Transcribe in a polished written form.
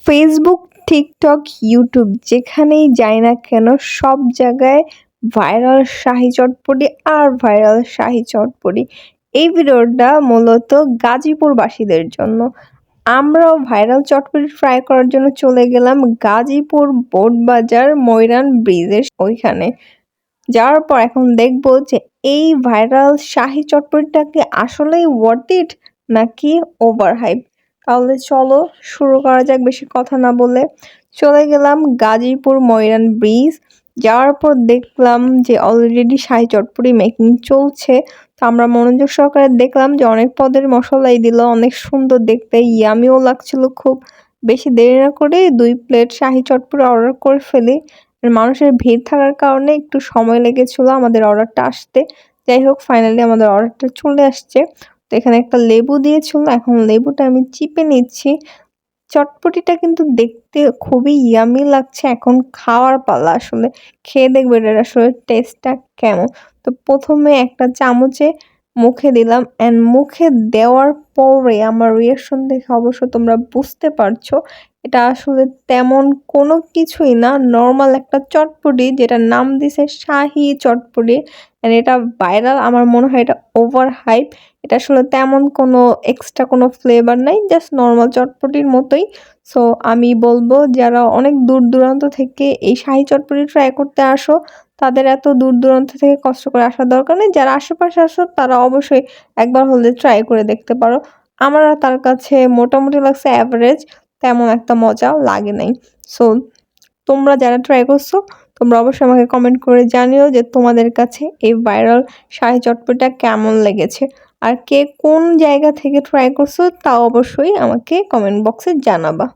Facebook, TikTok, YouTube যেখানেই যাই না কেন সব জায়গায় ভাইরাল শাহী চটপটি আর ভাইরাল শাহী চটপটি। এই ভিডিওটা মূলত গাজীপুরবাসীদের জন্য। আমরাও ভাইরাল চটপটি ট্রাই করার জন্য চলে গেলাম গাজীপুর বোটবাজার ময়রান ব্রিজের ওইখানে। যাওয়ার পর এখন দেখবো যে এই ভাইরাল শাহী চটপটিটা কি আসলেই ওয়ার্থ ইট নাকি ওভার হাইপ। তাহলে চলো শুরু করা যাক বেশি কথা না বলে। চলে গেলাম গাজীপুর ময়রান ব্রিজ। যাওয়ার পর দেখলাম যে অলরেডি শাহী চটপটি মেকিং চলছে। তো আমরা মনোযোগ সহকারে দেখলাম যে অনেক পদের মশলাই দিল, অনেক সুন্দর দেখতে, ইয়ামিও লাগছিল খুব। বেশি দেরি না করে 2 প্লেট শাহী চটপটি অর্ডার করে ফেলি। মানুষের ভিড় থাকার কারণে একটু সময় লেগেছিল আমাদের অর্ডারটা আসতে। যাই হোক, ফাইনালি আমাদের অর্ডারটা চলে আসছে। তো এখানে একটা লেবু দিয়েছিল, এখন লেবুটা আমি চিপে নিচ্ছি। চটপটিটা কিন্তু দেখতে খুবই ইয়ামি লাগছে, এখন খাওয়ার পালা। আসলে খেয়ে দেখবো এটার আসলে টেস্টটা কেমন। তো প্রথমে একটা চামচে মুখে দিলাম, অ্যান্ড মুখে দেওয়ার পরে আমার রিয়াকশন দেখে অবশ্য তোমরা বুঝতে পারছো এটা আসলে তেমন কোনো কিছুই না, নর্মাল একটা চটপটি যেটার নাম দিছে শাহী চটপটি। অ্যান্ড এটা ভাইরাল, আমার মনে হয় এটা ওভার হাইপ। এটা আসলে তেমন কোনো এক্সট্রা কোনো ফ্লেভার নাই, জাস্ট নর্মাল চটপটির মতোই। সো আমি বলবো যারা অনেক দূর দূরান্ত থেকে এই শাহী চটপটি ট্রাই করতে আসো, তাদের এত দূর দূরান্ত থেকে কষ্ট করে আসার দরকার নেই। যারা আশেপাশে আসো তারা অবশ্যই একবার হলে ট্রাই করে দেখতে পারো। আমার আর তার কাছে মোটামুটি লাগছে অ্যাভারেজ, তেমন একটা মজা লাগে নাই। সো তোমরা যারা ট্রাই করছো, তোমরা অবশ্যই আমাকে কমেন্ট করে জানিও যে তোমাদের কাছে এই ভাইরাল শাহী চটপটিটা কেমন লেগেছে। আর কে কোন জায়গা থেকে ট্রাই করছো তাও অবশ্যই আমাকে কমেন্ট বক্সে জানাবা।